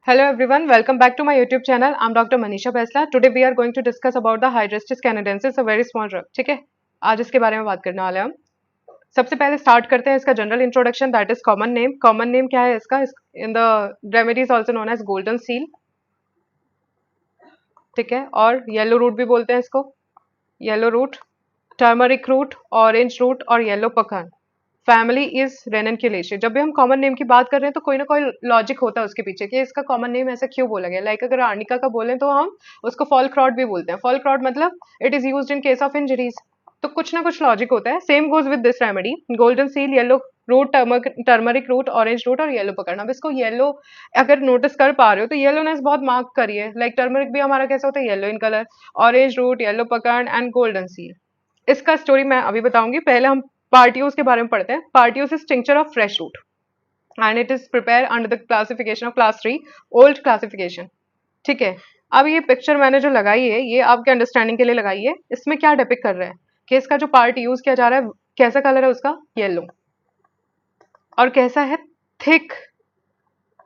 Hello everyone, welcome back to my YouTube channel. I'm Dr. Manisha Baisla. Today we are going to discuss about the Hydrostis canadensis, a very small drug. ठीक है, आज इसके बारे में बात करने वाले हैं हम. सबसे पहले स्टार्ट करते हैं इसका general introduction. That is common name. Common name क्या है इसका? In the remedy is also known as golden seal. ठीक है, और येलो रूट भी बोलते हैं इसको. Yellow root, turmeric root, orange root और yellow puccoon. Family is ranunculaceae. जब भी हम कॉमन नेम की बात कर रहे हैं तो कोई ना कोई लॉजिक होता है उसके पीछे कि इसका कॉमन नेम ऐसा क्यों बोला गया. लाइक अगर आर्निका का बोलें तो हम उसको फॉल क्रॉड भी बोलते हैं. फॉल क्रॉड मतलब it is used in case of injuries. तो कुछ ना कुछ लॉजिक होता है. Same goes with this remedy. Golden seal, yellow root, turmeric root, orange root और येलो पकड़ना. अब इसको येलो अगर नोटिस कर पा रहे हो तो येलोनेस बहुत मार्क करिए. लाइक टर्मरिक भी हमारा कैसा होता है, yellow in colour. Orange root, yellow puccoon and golden seal. इसका स्टोरी मैं अभी बताऊंगी. पहले हम पार्टियोस के बारे में पढ़ते हैं. पार्टियोस is tincture of fresh root and it is prepare under the classification of class 3 old classification. ठीक है, अब ये पिक्चर मैंने जो लगाई है ये आपके अंडरस्टैंडिंग के लिए लगाई है. इसमें क्या डिपिक्ट कर रहा है कि इसका जो पार्ट यूज किया जा रहा है कैसा कलर है उसका, येलो. और कैसा है, थिक,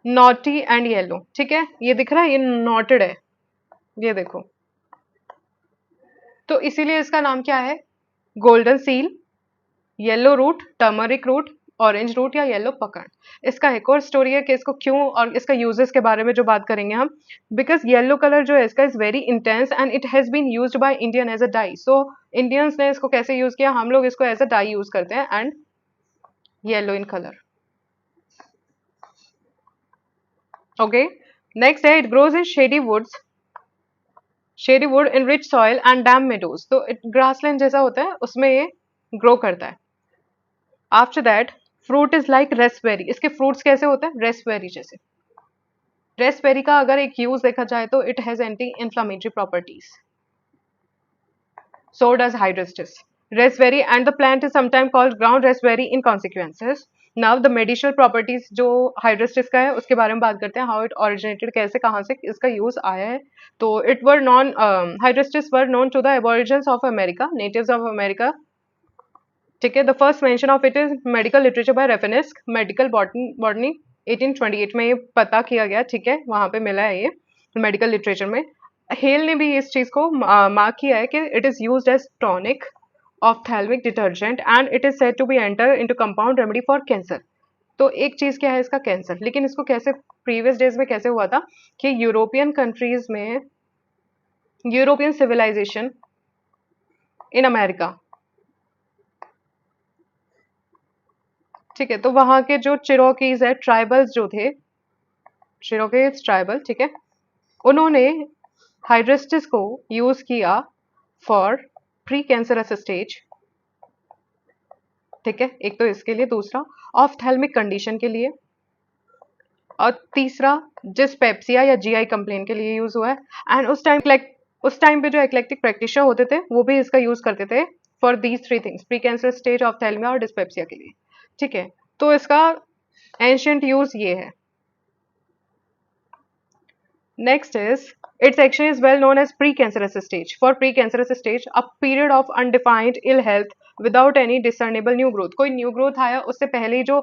नॉटी एंड येलो. ठीक है, ये दिख रहा है, ये नॉटेड है, ये देखो. तो इसीलिए इसका नाम क्या है, golden seal, yellow root, turmeric root, orange root या येलो पकड़. इसका एक और स्टोरी है कि इसको क्यों और इसका यूजेस के बारे में जो बात करेंगे हम. बिकॉज येलो कलर जो है इसका is very intense and it has been used by Indian as a dye. So Indians ने इसको कैसे यूज किया, हम लोग इसको एज अ डाई यूज करते हैं. And yellow in colour. Okay, next है it grows in shady woods, shady wood in rich soil and damp meadows. तो ग्रासलैंड जैसा होता है उसमें ये ग्रो करता है. After that fruit is like raspberry. इसके फ्रूट्स कैसे होते हैं, रेस्पबेरी जैसे. रेस्पबेरी का अगर एक यूज देखा जाए तो it has anti inflammatory properties. So does hydrostis. Raspberry and the plant is sometimes called ground raspberry in consequences. Now the medicinal properties जो hydrostis का है उसके बारे में बात करते हैं. How it originated, कैसे कहाँ से इसका यूज आया है. तो it were known, hydrostis were known to the aborigines of America, natives of America. ठीक है, the first mention of it is medical literature by Rafinesque, medical botany 1828 में ये पता किया गया. ठीक है, वहां पे मिला है ये मेडिकल लिटरेचर में. हेल ने भी इस चीज को मार्क किया है कि it is used as tonic, ophthalmic detergent and it is said to be enter into compound remedy for cancer. तो एक चीज क्या है इसका, कैंसर. लेकिन इसको कैसे प्रीवियस डेज में कैसे हुआ था कि यूरोपियन कंट्रीज में, यूरोपियन सिविलाइजेशन इन अमेरिका. ठीक है, तो वहां के जो चिरोकीज है, ट्राइबल्स जो थे, चिरोकीज ट्राइबल, ठीक है, उन्होंने हाइड्रेस्टिस को यूज किया फॉर प्री कैंसरस स्टेज. ठीक है, एक तो इसके लिए, दूसरा ऑफ्थैल्मिक कंडीशन के लिए, और तीसरा डिस्पेप्सिया या जीआई कंप्लेन के लिए यूज हुआ है. एंड उस टाइम पे जो एक्लेक्टिक प्रैक्टिशनर होते थे वो भी इसका यूज करते थे for these three things, pre cancer stage, ophthalmia और डिस्पेप्सिया के लिए. ठीक है, तो इसका एंशिएंट यूज ये है. Next is its action is well known as precancerous stage. For precancerous stage, a period of undefined ill health without any discernible new growth. कोई न्यू ग्रोथ आया उससे पहले ही जो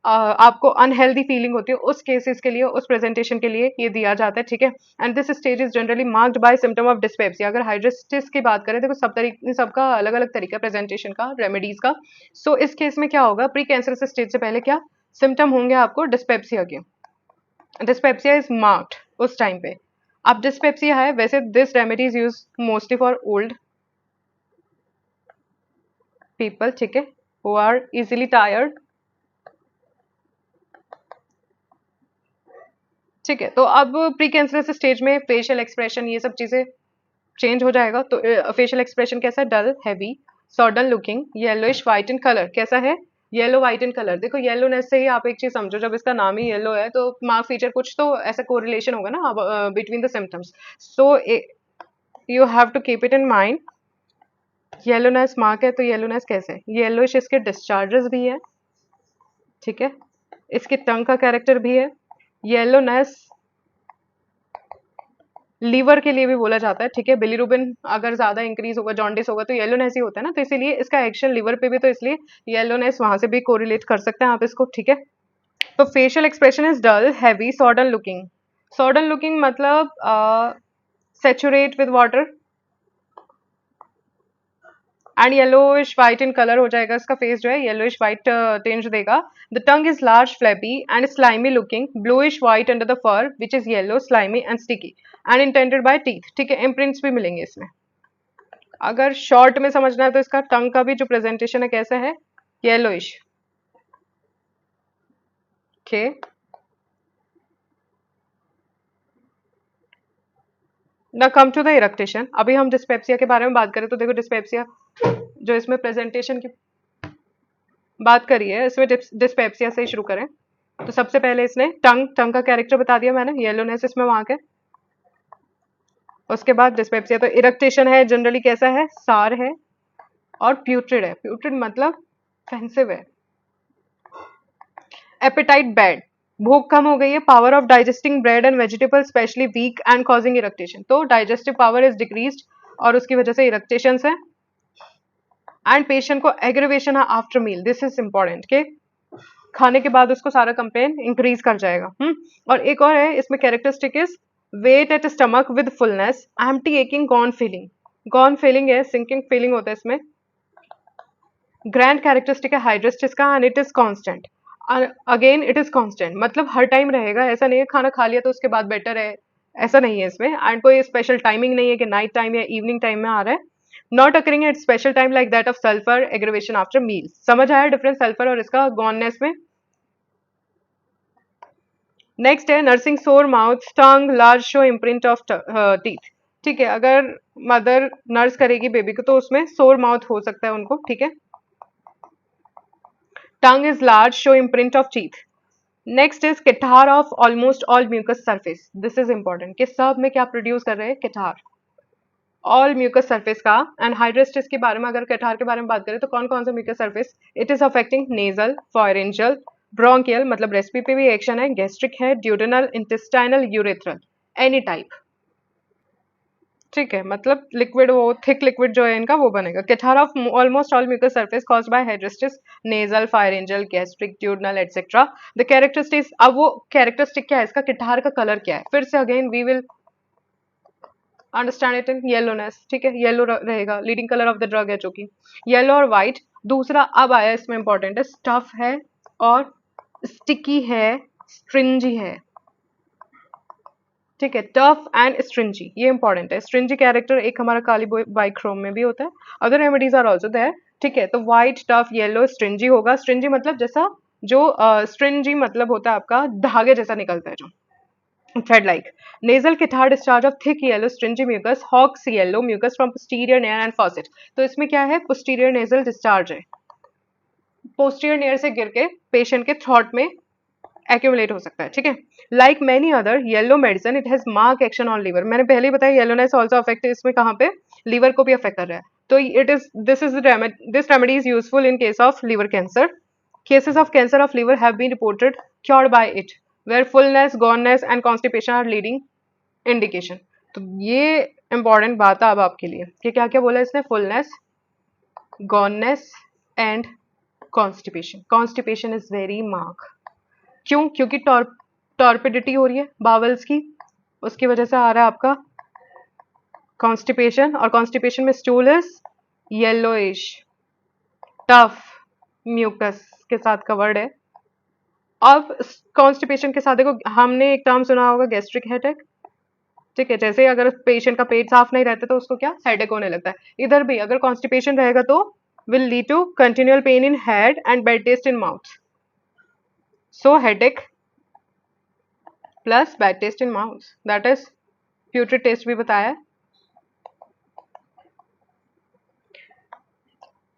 आपको अनहेल्दी फीलिंग होती है उस केसेस के लिए, उस प्रेजेंटेशन के लिए ये दिया जाता है. ठीक है, and this stage is generally marked by symptom of dyspepsia. अगर हाइड्रोस्टिस की बात करें देखो सबका अलग अलग तरीका प्रेजेंटेशन का, रेमेडीज का. सो इस केस में क्या होगा, प्री कैंसरस स्टेज से पहले क्या सिम्टम होंगे आपको डिस्पेप्सिया के. डिस्पेप्सिया इज मार्क्ड उस टाइम पे. अब डिस्पेप्सिया है, वैसे this remedy is use mostly for old people. ठीक है, हु आर इजीली टायर्ड. ठीक है, तो अब प्री कैंसरस स्टेज में फेशियल एक्सप्रेशन ये सब चीजें चेंज हो जाएगा. तो फेशियल एक्सप्रेशन कैसा है, dull, heavy, sodden looking, yellowish white in colour. कैसा है, येलो व्हाइट इन कलर. देखो येलोनेस से ही आप एक चीज समझो, जब इसका नाम ही येलो है तो मार्क फीचर कुछ तो ऐसा कोरिलेशन होगा ना between the symptoms. So you have to keep it in mind. Yellowness mark है तो येलोनेस कैसे, येलोइश इसके डिस्चार्जेस भी है. ठीक है, इसके टंग का कैरेक्टर भी है. येलोनेस लीवर के लिए भी बोला जाता है. ठीक है, बिलीरुबिन अगर ज्यादा इंक्रीज होगा, जॉन्डिस होगा तो येलोनेस ही होता है ना, तो इसीलिए इसका एक्शन लीवर पे भी, तो इसलिए येलोनेस वहां से भी कोरिलेट कर सकते हैं आप इसको. ठीक है, तो facial expression is dull, heavy, sodden looking. Sodden looking मतलब saturate with water and yellowish white in colour हो जाएगा, इसका फेस जो है येलोइश व्हाइट टिंज देगा. The tongue is large flappy and slimy looking, bluish white under the fur which is yellow slimy and sticky and indented by teeth. ठीक है, imprints भी मिलेंगे इसमें. अगर शॉर्ट में समझना है तो इसका टंग का भी जो प्रेजेंटेशन है कैसा है, येलोइश. ओके, ना कम टू द इरेक्टेशन. अभी हम डिस्पेप्सिया के बारे में बात करें तो देखो, डिस्पेप्सिया जो इसमें प्रेजेंटेशन की बात करी है, इसमें डिस्पेप्सिया से ही शुरू करें तो सबसे पहले इसने टंग टंग का कैरेक्टर बता दिया मैंने, येलोनेस इसमें वहां के. उसके बाद डिस्पेप्सिया तो इरेक्टेशन है, जनरली कैसा है, सार है और प्यूट्रिड है. प्यूट्रिड मतलब फेंसिव है. एपेटाइट बैड, भूख कम हो गई है. Power of digesting bread and vegetable specially weak and causing eructation, तो डाइजेस्टिव पावर इज डिक्रीज्ड और उसकी वजह से इरेक्टेशन है. एंड पेशेंट को एग्रीवेशन है after meal, this is important के खाने के बाद उसको सारा कंप्लेन इंक्रीज कर जाएगा. और एक और है इसमें characteristic is weight at stomach with fullness, empty aching, gone feeling. Gone feeling है, सिंकिंग फीलिंग होता है इसमें. ग्रैंड कैरेक्टरिस्टिक है हाइड्रेस्टिस का and it is constant. Again it is constant मतलब हर टाइम रहेगा, ऐसा नहीं है खाना खा लिया तो उसके बाद बेटर है, ऐसा नहीं है इसमें. एंड कोई स्पेशल टाइमिंग नहीं है कि नाइट टाइम या इवनिंग टाइम में आ रहा है. Not occurring at special time like that of sulphur aggravation after meal. समझ आया डिफरेंस सल्फर और इसका गॉननेस में. नेक्स्ट है नर्सिंग सोर mouth, tongue large show imprint of teeth. ठीक है, अगर मदर नर्स करेगी बेबी को तो उसमें सोर माउथ हो सकता है उनको. ठीक है, tongue is large show imprint of teeth. Next is catarrh of almost all mucous surface. This is important कि सब में क्या प्रोड्यूस कर रहे हैं, केटार, ऑल म्यूकस सरफेस का. एंड हाइड्रेस्टिस के बारे में अगर केटार के बारे में बात करें तो कौन कौन सा mucous surface, it is affecting nasal, pharyngeal, bronchial मतलब रेस्पी पे भी एक्शन है, गैस्ट्रिक है, duodenal, intestinal, urethral, any type. ठीक है, मतलब लिक्विड, वो थिक लिक्विड जो है इनका वो बनेगा. Catarrh of almost all mucous surface caused by hydrastis, nasal, pharyngeal, gastric, duodenal etcetera. The characteristics, अब वो कैरेक्टरिस्टिक क्या है इसका, केटार का कलर क्या है, फिर से again we will understand it in yellowness. ठीक है, येलो रहेगा, leading colour of the drug है जो कि येलो और व्हाइट. दूसरा अब आया इसमें इंपॉर्टेंट है, स्टफ है और स्टिकी है, स्ट्रिंजी है. ठीक है, टफ एंड स्ट्रिंजी, ये इंपॉर्टेंट है. स्ट्रिंजी कैरेक्टर एक हमारा काली बाइक्रोम में भी होता है, other remedies are also there. ठीक है, तो व्हाइट, टफ, येलो, स्ट्रिंजी होगा. स्ट्रिंजी मतलब जैसा जो स्ट्रिंजी मतलब होता है आपका धागे जैसा निकलता है जो thread like. Nasal catarrh discharge of thick yellow stringy mucus, Hawk's yellow mucus from posterior nair and faucet. तो इसमें क्या है, posterior nasal discharge है, posterior nair से गिर के पेशेंट के थ्रॉट में एक्यूमुलेट हो सकता है. ठीक है, like many other yellow medicine it has mark action on liver. मैंने पहले ही बताया येलोनेस ऑल्सो अफेक्ट इसमें कहाँ पे, लीवर को भी अफेक्ट कर रहा है. तो it is this is this remedy is useful in case of liver cancer. Cases of cancer of liver have been reported cured by it, where fullness, goneness and constipation are leading indication. तो ये important बात है अब आपके लिए कि क्या क्या बोला इसने, fullness, goneness and constipation. Constipation is very mark. क्यों, क्योंकि टॉर्पिडिटी हो रही है बावल्स की, उसकी वजह से आ रहा है आपका कॉन्स्टिपेशन. और कॉन्स्टिपेशन में stool is yellowish, tough, mucus के साथ कवर्ड है. अब कॉन्स्टिपेशन के साथ देखो, हमने एक टर्म सुना होगा गैस्ट्रिक हेडेक. ठीक है, जैसे अगर पेशेंट का पेट साफ नहीं रहता तो उसको क्या हेडेक होने लगता है. इधर भी अगर कॉन्स्टिपेशन रहेगा तो will lead to continual pain in head and bad taste in mouth. So headache plus bad taste in mouth, that is putrid taste भी बताया है.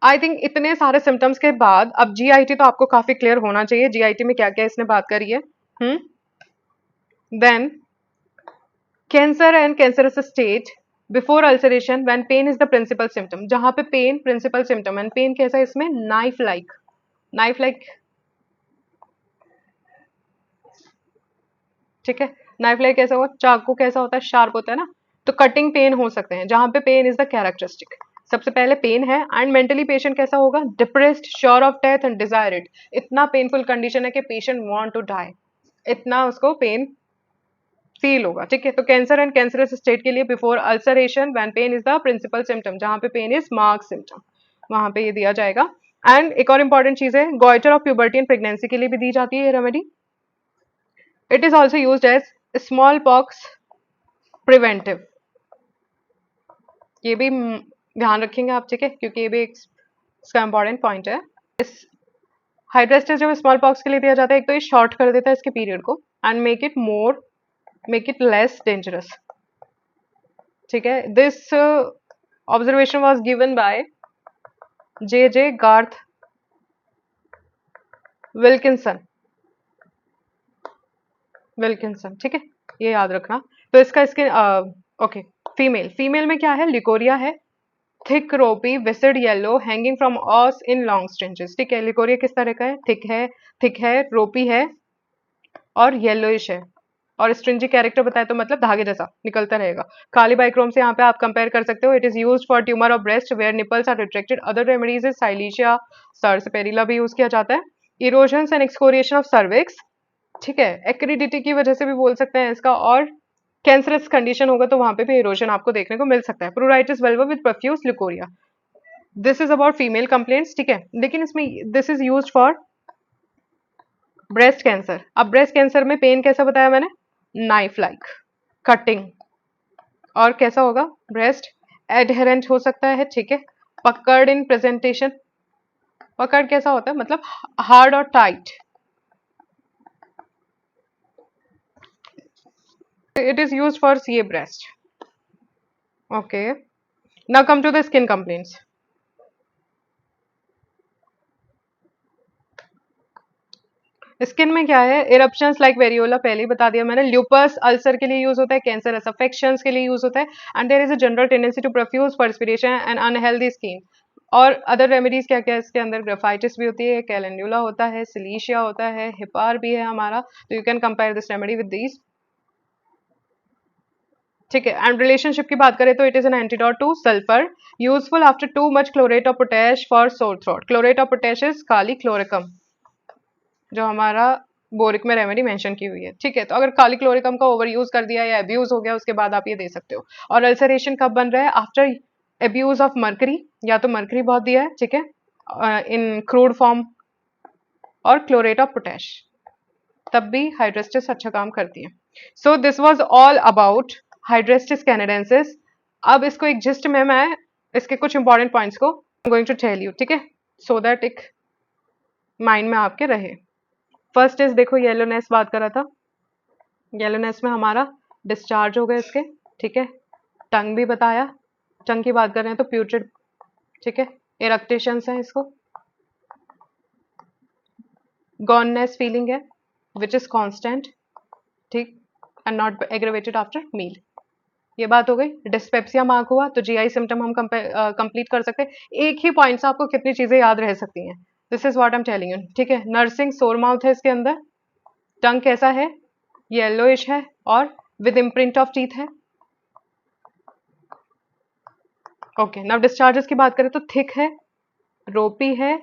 आई थिंक इतने सारे सिम्टम्स के बाद अब जीआईटी तो आपको काफी क्लियर होना चाहिए, जीआईटी में क्या क्या इसने बात करी है. Then cancer and cancerous state before ulceration when pain is the principal symptom. जहां पे pain principal symptom, and pain कैसा है इसमें, नाइफ लाइक, नाइफ लाइक. ठीक है, नाइफ लाइक कैसा होगा, चाकू कैसा होता है, शार्प होता है ना. तो कटिंग पेन हो सकते हैं जहां पे पेन इज द कैरेक्टरिस्टिक. सबसे पहले पेन है. एंड मेंटली पेशेंट कैसा होगा, depressed, sure of death and desire it. इतना पेनफुल कंडीशन है कि पेशेंट वांट टू डाई, इतना उसको पेन फील होगा, ठीक है। तो कैंसर एंड कैंसरस स्टेट के लिए before ulceration when pain is the principal symptom, जहां पे पेन इज मार्क सिम्टम, वहां पे ये दिया जाएगा। एंड एक और इंपॉर्टेंट चीज है, goitre of puberty and pregnancy के लिए भी दी जाती है ये remedy. It is also use as smallpox preventive, ये भी ध्यान रखेंगे आप, ठीक है, क्योंकि ये भी एक इसका इंपॉर्टेंट पॉइंट है। इस हाइड्रेस्टिस जब स्मॉल पॉक्स के लिए दिया जाता है, एक तो ये शॉर्ट कर देता है इसके पीरियड को and make it less dangerous, ठीक है। This observation was given by J Garth Wilkinson, ठीक है, ये याद रखना। तो इसका इसके ओके, फीमेल में क्या है, लिकोरिया है, thick ropy viscid yellow hanging from os in long strings, ठीक है। लिकोरिया किस तरह का है, थिक है, रोपी है और येलोइश है, और स्ट्रिंजी कैरेक्टर बताए तो मतलब धागे जैसा निकलता रहेगा। काली बाइक्रोम से यहाँ पे आप कंपेयर कर सकते हो। It is used for tumour of breast where nipples are retracted. Other remedies is silicea, sarsaparilla भी यूज किया जाता है। Erosion and excoriation of cervix, ठीक है, एक्रिडिटी की वजह से भी बोल सकते हैं इसका, और कैंसरस कंडीशन होगा तो वहां पे भी इरोजन आपको देखने को मिल सकता है। Pruritus vulva with profuse leucorrhoea, this is about female complaints, ठीक है। लेकिन इसमें this is used for breast cancer. अब ब्रेस्ट कैंसर में पेन कैसा बताया मैंने, नाइफ लाइक कटिंग, और कैसा होगा, ब्रेस्ट एडहेरेंट हो सकता है, ठीक है। पकड़ इन प्रेजेंटेशन, पकड़ कैसा होता है, मतलब हार्ड और tight. It is used for CA breast, okay. Now come to the skin complaints. Skin में क्या है, इरप्शंस लाइक वेरियोला पहले ही बता दिया मैंने, ल्यूपस अल्सर के लिए यूज होता है, कैंसरस अफेक्शंस के लिए यूज होता है, and there is a general tendency to profuse perspiration and unhealthy skin. और अदर रेमेडीज क्या क्या है इसके अंदर, ग्रेफाइटिस भी होती है, कैलेंडुला होता है, सिलीशिया होता है, हिपार भी है हमारा, तो you can compare this remedy with these, ठीक है। एंड रिलेशनशिप की बात करें तो it is an antidote to sulphur, useful after too much chlorate of potash for sore throat. Chlorate of potash is kali chloricum, जो हमारा boric में remedy mention की हुई है, ठीक है। तो अगर काली क्लोरिकम का ओवर यूज कर दिया या अब्यूज हो गया, उसके बाद आप ये दे सकते हो। और अल्सरेशन कब बन रहा है, आफ्टर अब्यूज ऑफ मर्करी, या तो मर्करी बहुत दिया है, ठीक है, इन क्रूड फॉर्म, और क्लोरेट ऑफ पोटैश, तब भी हाइड्रेस्टिस अच्छा काम करती है। So this was all about hydrastis canadensis. अब इसको एक जिस्ट में मैं इसके कुछ इंपॉर्टेंट पॉइंट्स को गोइंग टू टेल यू, ठीक है, सो दैट एक माइंड में आपके रहे। फर्स्ट इज, देखो येलोनेस बात करा था, येलोनेस में हमारा डिस्चार्ज हो गए इसके, ठीक है। टंग भी बताया, टंग की बात कर रहे हैं तो प्यूट्रिड, ठीक है, इरेक्टेशंस है इसको, गॉननेस फीलिंग है विच इज कांस्टेंट, ठीक, and not aggravated after meal, ये बात हो गई। डिस्पेप्सिया मार्क हुआ तो जीआई सिम्टम हम कंप्लीट कर सकते हैं। एक ही पॉइंट से आपको कितनी चीजें याद रह सकती हैं, this is what I am telling you, ठीक है। नर्सिंग सोर माउथ है इसके अंदर, टंग कैसा है, येलोइश है और विद इम्प्रिंट ऑफ टीथ है, ओके। नाउ डिस्चार्जेस की बात करें तो थिक है, रोपी है,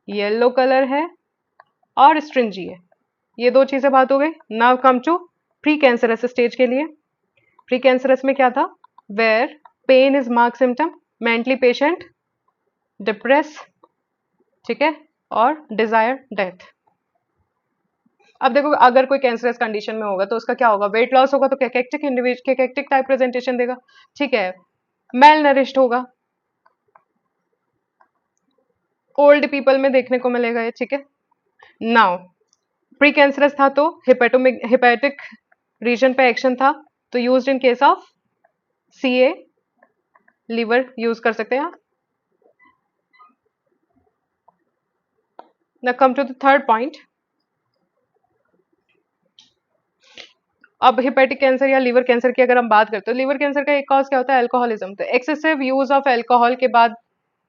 येलो कलर है और स्ट्रिंजी है, ये दो चीजें बात हो गई। Now come to pre cancerous stage के लिए। प्री कैंसरस में क्या था, where pain is mark symptom, mentally patient depress, ठीक है, और डिजायर डेथ। अब देखो, अगर कोई कैंसरस कंडीशन में होगा तो उसका क्या होगा, वेट लॉस होगा तो कैकेक्टिक टाइप प्रेजेंटेशन देगा, ठीक है। मेल नरिश्ड होगा, ओल्ड पीपल में देखने को मिलेगा ये, ठीक है। नाउ प्री कैंसरस था तो हिपैटिक रीजन पे एक्शन था, तो used in case of CA, liver use कर सकते हैं आप। Now come to the third point. अब हिपेटिक कैंसर या लीवर कैंसर की अगर हम बात करते हैं, लीवर कैंसर का एक कॉज क्या होता है, अल्कोहलिज्म। तो एक्सेसिव यूज ऑफ अल्कोहल के बाद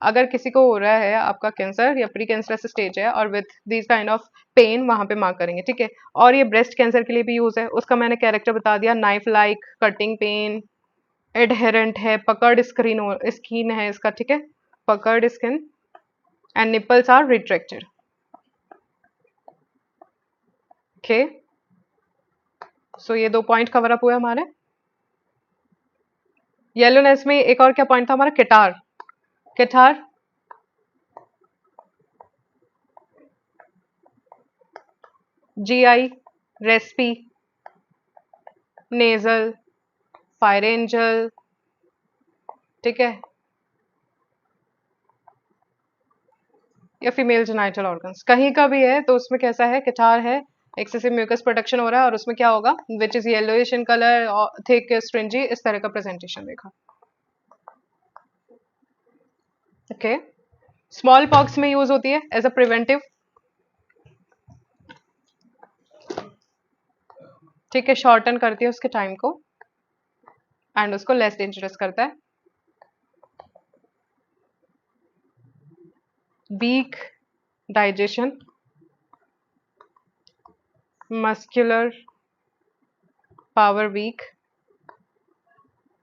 अगर किसी को हो रहा है आपका कैंसर या प्री कैंसरस स्टेज है और with this kind of pain, वहां पे मार्क करेंगे, ठीक है। और ये ब्रेस्ट कैंसर के लिए भी यूज है, उसका मैंने कैरेक्टर बता दिया, knife like cutting pain, adherent है, पकड़ स्किन है इसका, ठीक है, puckered skin and nipples are retracted, okay. So ये 2 पॉइंट कवर अप हुए हमारे। येलोनेस में एक और क्या पॉइंट था हमारा, केटार। केटार जीआई, रेस्पी, नेजल, फायरेंजल, ठीक है, या फीमेल जेनाइटल ऑर्गन्स, कहीं का भी है तो उसमें कैसा है, केटार है, एक्सेसिव म्यूकस प्रोडक्शन हो रहा है और उसमें क्या होगा, which is yellowish in colour, thick, stringy, इस तरह का प्रेजेंटेशन देखा। ओके, स्मॉल पॉक्स में यूज होती है एज अ प्रिवेंटिव, ठीक है, शॉर्टन करती है उसके टाइम को एंड उसको लेस डेंजरस करता है। Weak digestion, muscular power weak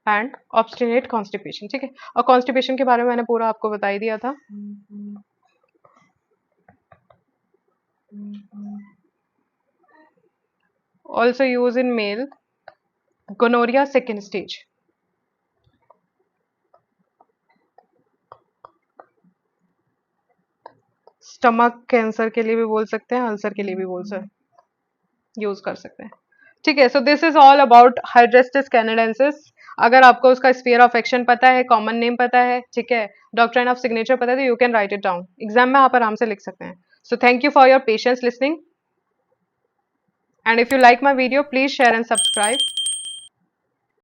and obstinate constipation, ठीक है, और कॉन्स्टिपेशन के बारे में मैंने पूरा आपको बता ही दिया था। Also use in male, gonorrhoea second stage, stomach cancer के लिए भी बोल सकते हैं, अल्सर के लिए भी बोल सकते, यूज कर सकते हैं, ठीक है। So this is all about hydrastis canadensis. अगर आपको उसका स्फीयर ऑफ एक्शन पता है, कॉमन नेम पता है, ठीक है, डॉक्ट्राइन ऑफ सिग्नेचर पता है, तो you can write it down, exam में आप आराम से लिख सकते हैं। So thank you for your patience listening, and if you like my video please share and subscribe.